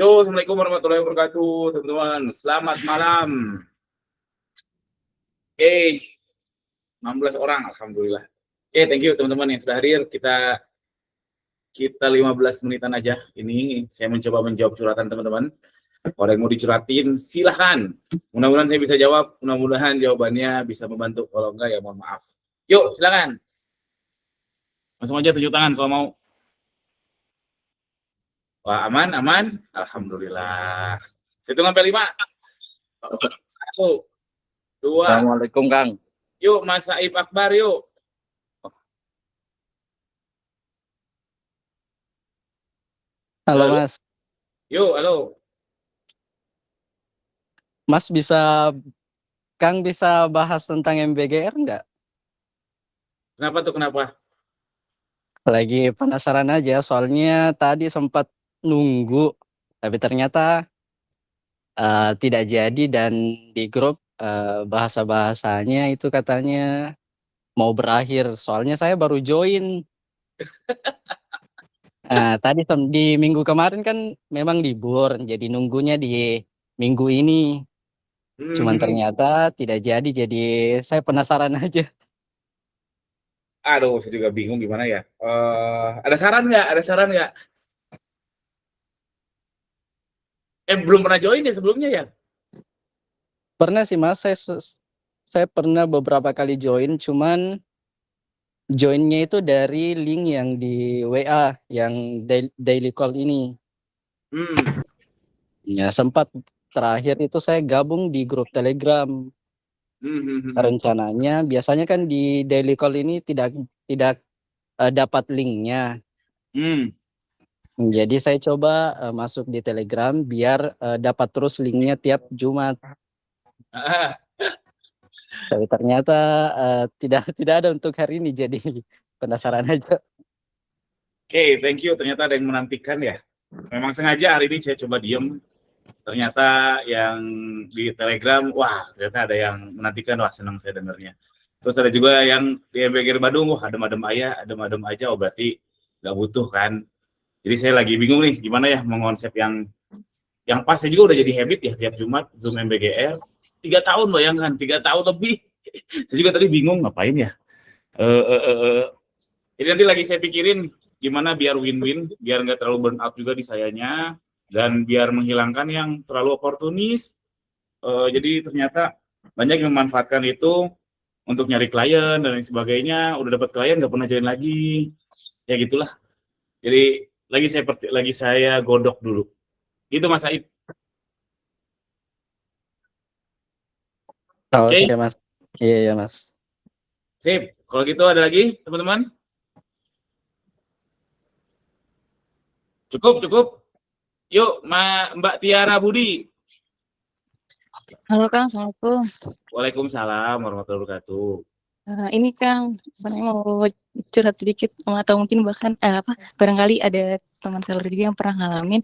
Yo, Assalamualaikum warahmatullahi wabarakatuh, teman-teman. Selamat malam. 16 orang, alhamdulillah. Thank you teman-teman yang sudah hadir. Kita 15 menitan aja. Ini saya mencoba menjawab curhatan teman-teman. Kalau yang mau dicurhatin, silahkan. Mudah-mudahan saya bisa jawab. Mudah-mudahan jawabannya bisa membantu. Kalau enggak, ya mohon maaf. Yuk, silakan. Langsung aja tunjuk tangan kalau mau. Wah, aman. Alhamdulillah. Saya hitung sampai 5. 1, 2. Assalamualaikum, Kang. Yuk, Mas Saif Akbar, yuk. Halo, Mas. Yuk, halo. Mas Kang bisa bahas tentang MBGR nggak? Kenapa tuh, kenapa? Lagi penasaran aja, soalnya tadi sempat nunggu, tapi ternyata tidak jadi, dan di grup bahasa-bahasanya itu katanya mau berakhir. Soalnya saya baru join. Tadi di minggu kemarin kan memang libur, jadi nunggunya di minggu ini. Cuman ternyata tidak jadi saya penasaran aja. Aduh, saya juga bingung gimana ya. Ada saran nggak? Belum pernah join ya sebelumnya ya? Pernah sih, Mas, saya pernah beberapa kali join, cuman joinnya itu dari link yang di WA, yang daily call ini. Ya, sempat terakhir itu saya gabung di grup Telegram. Rencananya biasanya kan di daily call ini tidak dapat linknya. Jadi saya coba masuk di Telegram biar dapat terus linknya tiap Jumat. Tapi ternyata tidak ada untuk hari ini, jadi penasaran aja. Oke, thank you. Ternyata ada yang menantikan ya. Memang sengaja hari ini saya coba diem. Ternyata yang di Telegram, wah ternyata ada yang menantikan. Wah, senang saya dengarnya. Terus ada juga yang di MBGR Badung, wah adem-adem aja. Oh berarti nggak butuh kan. Jadi saya lagi bingung nih gimana ya mengonsep yang pas. Saya juga udah jadi habit ya tiap Jumat Zoom MBGR. 3 tahun, bayangkan, 3 tahun lebih. Saya juga tadi bingung ngapain ya. Jadi nanti lagi saya pikirin gimana biar win-win, biar nggak terlalu burn out juga di sayanya, dan biar menghilangkan yang terlalu oportunis. Jadi ternyata banyak yang memanfaatkan itu untuk nyari klien dan lain sebagainya. Udah dapat klien nggak pernah join lagi, ya gitulah. Jadi lagi saya godok dulu. Gitu Mas Said. Oke, Mas. Iya, Mas. Sip. Kalau gitu ada lagi teman-teman? Cukup. Yuk, Mbak Tiara Budi. Halo Kang, Assalamualaikum. Waalaikumsalam warahmatullahi wabarakatuh. Ini Kang, mau curhat sedikit, atau mungkin bahkan barangkali ada teman seller juga yang pernah ngalamin.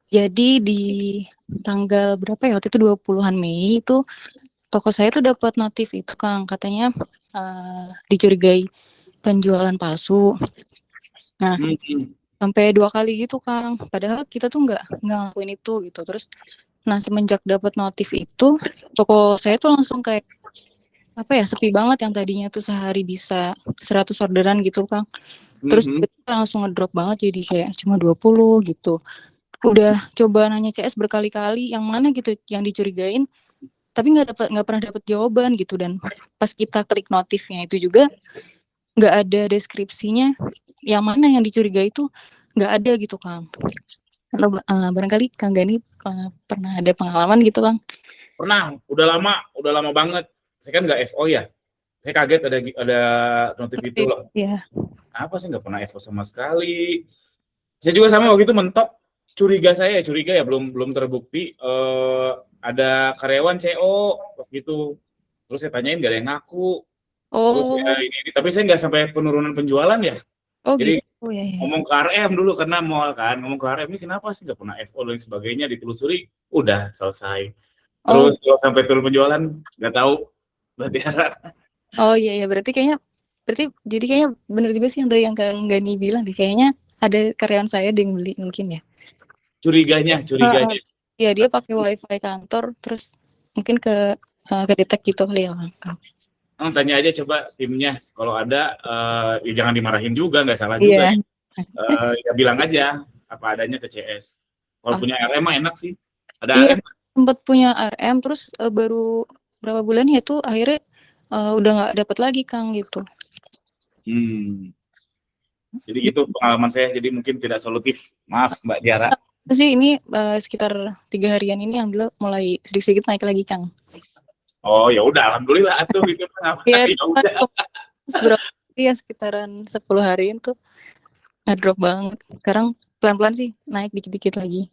Jadi di tanggal berapa ya, waktu itu 20-an Mei itu toko saya tuh dapat notif itu Kang, katanya dicurigai penjualan palsu. Nah, sampai 2 kali gitu Kang, padahal kita tuh nggak ngelakuin itu gitu. Terus nah semenjak dapat notif itu, toko saya tuh langsung kayak sepi banget, yang tadinya tuh sehari bisa 100 orderan gitu Kang. Terus langsung ngedrop banget, jadi kayak cuma 20 gitu. Udah coba nanya CS berkali-kali yang mana gitu yang dicurigain, tapi nggak pernah dapat jawaban gitu. Dan pas kita klik notifnya itu juga nggak ada deskripsinya yang mana yang dicurigai, itu nggak ada gitu Kang. Barangkali Kang Gani pernah ada pengalaman gitu Kang? Pernah, udah lama banget. Saya kan nggak FO ya. Saya kaget ada notif itu loh. Iya. Apa sih nggak pernah FO sama sekali. Saya juga sama waktu itu mentok. Curiga ya belum terbukti. Ada karyawan CO waktu itu. Terus saya tanyain nggak ada yang ngaku. Terus ya ini, tapi saya nggak sampai penurunan penjualan ya. Jadi gitu. Ya. Ngomong ke RM dulu karena mall kan. Ngomong ke RM, ini kenapa sih nggak pernah FO dan sebagainya, ditelusuri, udah selesai. Terus kalau sampai turun penjualan nggak tahu. Berarti berarti kayaknya benar juga sih yang Kang Gani bilang deh, kayaknya ada karyawan saya yang beli mungkin ya. curiganya. Ya dia pakai wifi kantor, terus mungkin ke detect gitu kali ya Kang. Tanya aja coba timnya, kalau ada ya jangan dimarahin juga, nggak salah juga Iya. ya. Ya bilang aja apa adanya ke CS. Kalau Ah, punya RM mah enak sih. Ada iya, RM? sempat punya RM, terus baru berapa bulan ya tuh akhirnya udah nggak dapat lagi Kang gitu. Hmm. Jadi gitu pengalaman saya. Jadi mungkin tidak solutif. Maaf Mbak Tiara. Terus sih ini sekitar 3 harian ini alhamdulillah mulai sedikit-sedikit naik lagi Kang. Oh ya udah, alhamdulillah atuh itu kenapa? Iya, Ya udah. berapa ya sekitaran 10 harian tuh ngedrop banget. Sekarang pelan-pelan sih naik dikit-dikit lagi.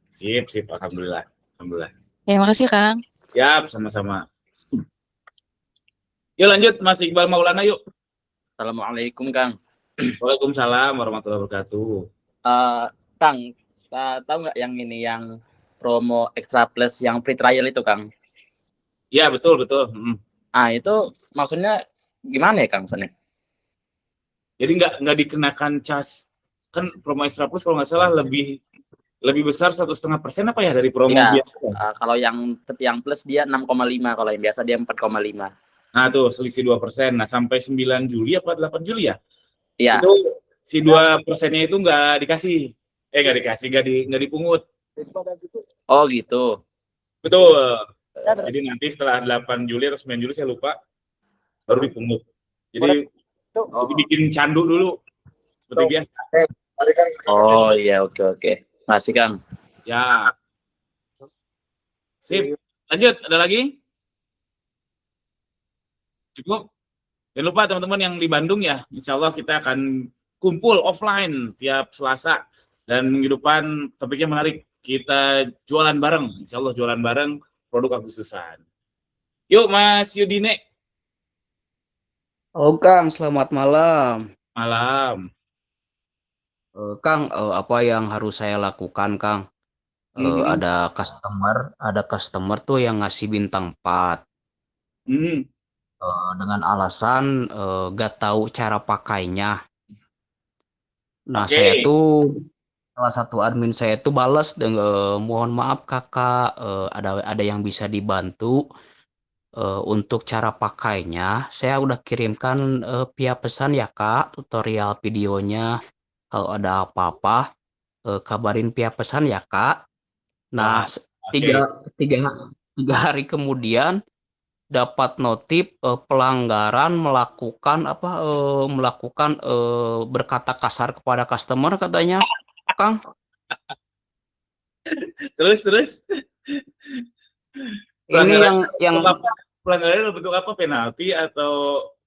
Sip, alhamdulillah. Alhamdulillah. Ya makasih Kang. Siap, sama-sama. Yuk lanjut Mas Iqbal Maulana yuk. Assalamualaikum Kang. Waalaikumsalam warahmatullahi wabarakatuh. Kang, tahu nggak yang ini yang promo Extra Plus yang free trial itu Kang? Iya betul. Itu maksudnya gimana ya Kang? Maksudnya? Jadi nggak dikenakan cas, kan promo Extra Plus kalau nggak salah lebih besar 1,5% apa ya dari promo Ya, biasa. kalau yang plus dia 6,5, kalau yang biasa dia 4,5. Nah tuh selisih 2%. Nah sampai 9 Juli apa 8 Juli ya? Iya. Itu si 2%-nya itu nggak dikasih. Nggak dipungut. Oh gitu. Betul. Jadi nanti setelah 8 Juli atau 9 Juli saya lupa, baru dipungut. Jadi bikin candu dulu seperti biasa. Oh iya, oke. Masih Kang. Siap. Sip. Lanjut, ada lagi? Cukup. Jangan lupa teman-teman yang di Bandung ya, insya Allah kita akan kumpul offline tiap Selasa. Dan minggu depan topiknya menarik. Kita jualan bareng, insya Allah jualan bareng produk Agustusan. Yuk Mas Yudine. Oh Kang, selamat malam. Malam. Kang, apa yang harus saya lakukan, Kang? Mhm. Ada customer tuh yang ngasih bintang 4 Mhm. dengan alasan gak tahu cara pakainya. Nah, Oke. salah satu admin saya tuh balas dengan mohon maaf Kakak, ada yang bisa dibantu untuk cara pakainya. Saya udah kirimkan via pesan ya Kak, tutorial videonya. Kalau ada apa-apa, kabarin via pesan ya Kak. Wah, Nah, oke. tiga hari kemudian dapat notif pelanggaran melakukan berkata kasar kepada customer katanya, Kang. Terus Ini pelanggaran yang bentuk apa? Pelanggaran bentuk apa? Penalti atau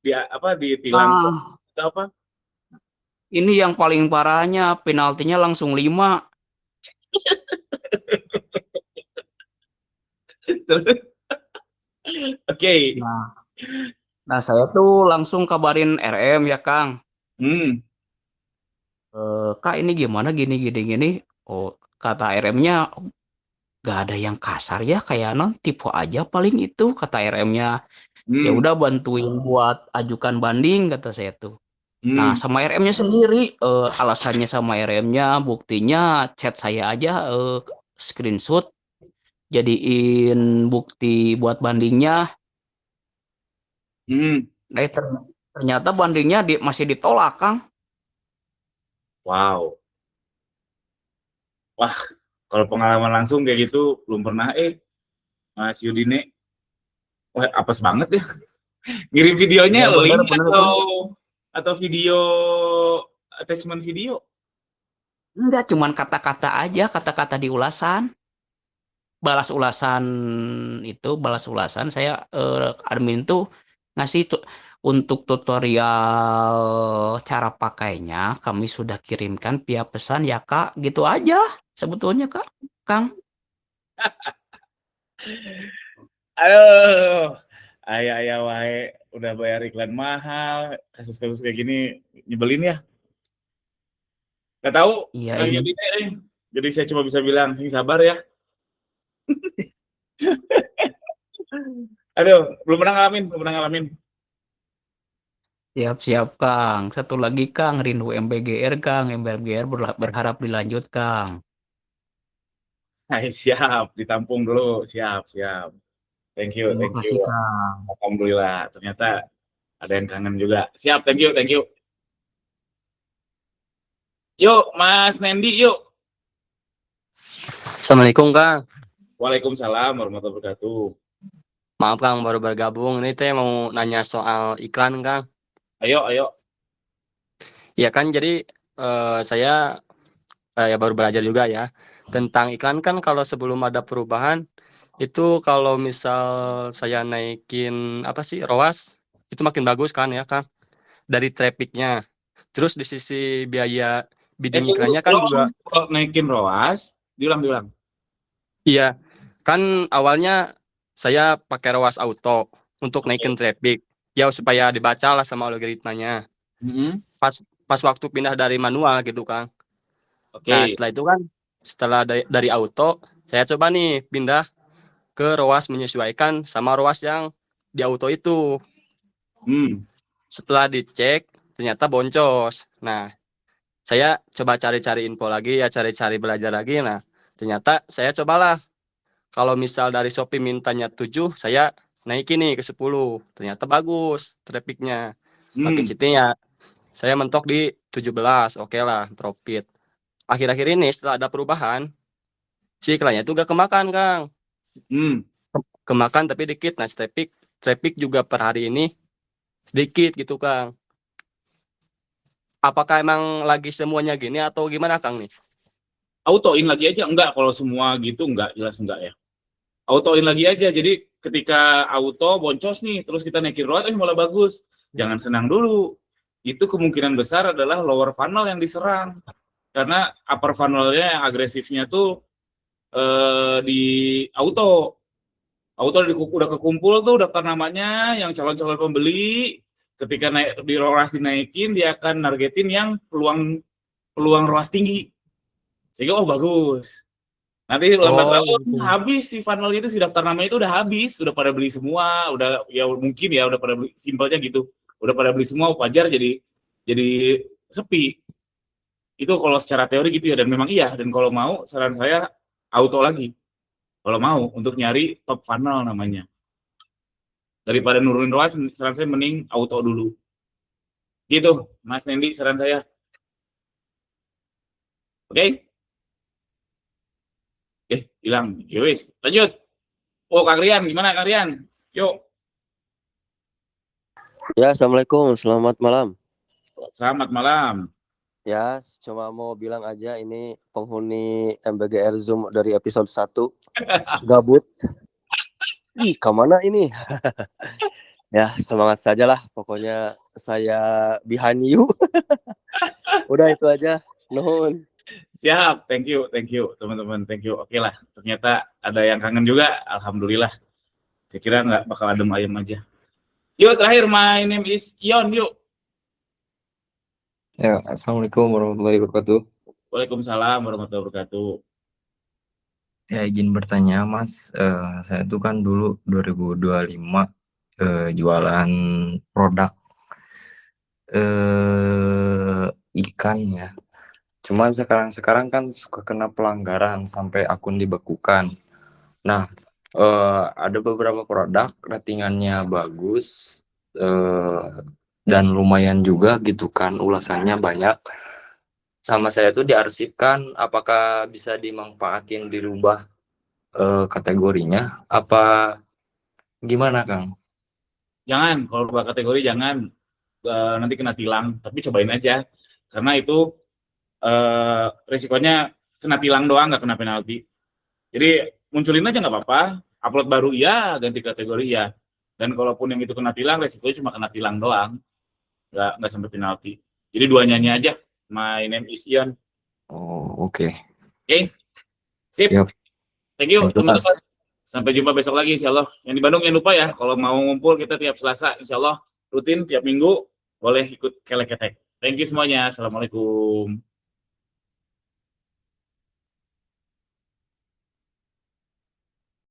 ditilang nah, atau apa? ini yang paling parahnya penaltinya langsung 5. Terus, oke. Nah, nah saya tuh langsung kabarin RM ya, Kang. Hmm. Kak ini gimana gini. Oh, kata RM-nya gak ada yang kasar ya, kayak non tipe aja paling itu kata RM-nya. Ya Hmm. udah bantuin buat ajukan banding kata saya tuh. Nah, Hmm. sama RM-nya sendiri alasannya sama RM-nya buktinya chat saya aja screenshot jadiin bukti buat bandingnya. Hmm. Nah, ternyata bandingnya masih ditolak, Kang. Wow. Wah, kalau pengalaman langsung kayak gitu belum pernah Mas Yudine. Wah, apes banget ya. Ngirim videonya Iya bener link bener atau Kang. video attachment video. Enggak, cuman kata-kata aja, kata-kata di ulasan. Balas ulasan saya admin tuh ngasih untuk tutorial cara pakainya kami sudah kirimkan via pesan ya Kak, gitu aja sebetulnya Kak, Kang. Aduh, ayah wae udah bayar iklan mahal, kasus-kasus kayak gini nyebelin ya. Gak tahu, Iya Kang ini Yudine. Jadi saya cuma bisa bilang, sing sabar ya. Aduh, belum pernah ngalamin. siap-siap Kang. Satu lagi Kang, rindu MBGR Kang, MBGR berharap dilanjut Kang. Hai, siap, ditampung dulu. Siap, siap. Thank you, Terima thank kasih, you. Kang. Alhamdulillah, ternyata ada yang kangen juga. Siap, thank you, thank you. Yuk, Mas Nendi, yuk. Assalamualaikum Kang. Waalaikumsalam warahmatullahi wabarakatuh. Maaf Kang baru bergabung. Ini teh mau nanya soal iklan Kang. Ayo, ayo. Ya kan jadi saya ya baru belajar juga ya tentang iklan kan kalau sebelum ada perubahan itu kalau misal saya naikin apa sih ROAS itu makin bagus kan ya Kang dari trafficnya. Terus di sisi biaya bidding Tunggu, iklannya kan juga kalau naikin ROAS, diulang. iya kan awalnya saya pakai ROAS auto untuk naikin traffic ya supaya dibaca lah sama algoritmanya. Mm-mm. Pas waktu pindah dari manual gitu Kang. Oke. Nah setelah itu kan setelah dari auto saya coba nih pindah ke ROAS menyesuaikan sama ROAS yang di auto itu. Hmm. Setelah dicek ternyata boncos. Nah saya coba cari-cari info lagi ya cari-cari belajar lagi. Nah ternyata saya cobalah kalau misal dari Shopee mintanya 7 saya naikin nih ke 10. Ternyata bagus trafficnya. Makin sitinya saya mentok di 17, oke lah profit. Akhir-akhir ini setelah ada perubahan, si iklannya itu gak kemakan Kang. Kemakan tapi dikit. Nah traffic juga per hari ini sedikit gitu Kang. Apakah emang lagi semuanya gini atau gimana Kang nih? Autoin lagi aja, enggak kalau semua gitu enggak, jelas enggak ya. Autoin lagi aja, jadi ketika auto boncos nih, terus kita naikin ROAS, malah bagus. Jangan senang dulu. Itu kemungkinan besar adalah lower funnel yang diserang. Karena upper funnelnya yang agresifnya tuh di auto. Auto udah kekumpul tuh daftar namanya, yang calon-calon pembeli. Ketika naik di ROAS dinaikin, dia akan nargetin yang peluang ROAS tinggi. Sehingga bagus. Nanti lambat laun habis si funnel itu, si daftar nama itu udah habis, udah pada beli semua, udah ya mungkin ya udah pada beli, simpelnya gitu. Udah pada beli semua, wajar jadi sepi. Itu kalau secara teori gitu ya, dan memang iya. Dan kalau mau saran saya auto lagi. Kalau mau untuk nyari top funnel namanya. Daripada nurunin ROAS, saran saya mending auto dulu. Gitu, Mas Nendi saran saya. Oke? Hilang. Yowis, lanjut. Oh, Kang Rian, gimana Kang Rian? Yuk. Ya, Assalamualaikum, selamat malam. Selamat malam. Ya, cuma mau bilang aja ini penghuni MBGR Zoom dari episode 1 gabut. Kemana ini? Ya, semangat saja lah. Pokoknya saya behind you. Udah itu aja. Nuhun. Siap, thank you teman-teman, thank you. Oke lah, ternyata ada yang kangen juga, alhamdulillah. Saya kira nggak bakal adem ayem aja. Yuk, terakhir, my name is Ion, yuk. Ya, Assalamualaikum warahmatullahi wabarakatuh. Waalaikumsalam warahmatullahi wabarakatuh. Ya, izin bertanya, Mas. Saya tuh kan dulu 2025 jualan produk ikan ya. Cuman sekarang kan suka kena pelanggaran sampai akun dibekukan. Nah, ada beberapa produk ratingannya bagus dan lumayan juga gitu kan, ulasannya banyak. Sama saya tuh diarsipkan, apakah bisa dimanfaatin dirubah kategorinya apa gimana Kang? Jangan, kalau berubah kategori jangan, nanti kena tilang, tapi cobain aja. Karena itu risikonya kena tilang doang, nggak kena penalti. Jadi munculin aja nggak apa-apa, upload baru iya, ganti kategori iya. Dan kalaupun yang itu kena tilang, risikonya cuma kena tilang doang, nggak sampai penalti. Jadi dua nyanyi aja. My name is Ion. Oh, oke. Oke, sip. Yep. Thank you, Thank you, teman-teman. Mas. Sampai jumpa besok lagi, insya Allah. Yang di Bandung jangan lupa ya, kalau mau ngumpul kita tiap Selasa, insya Allah rutin tiap minggu, boleh ikut kelek-ketek. Thank you semuanya. Assalamualaikum.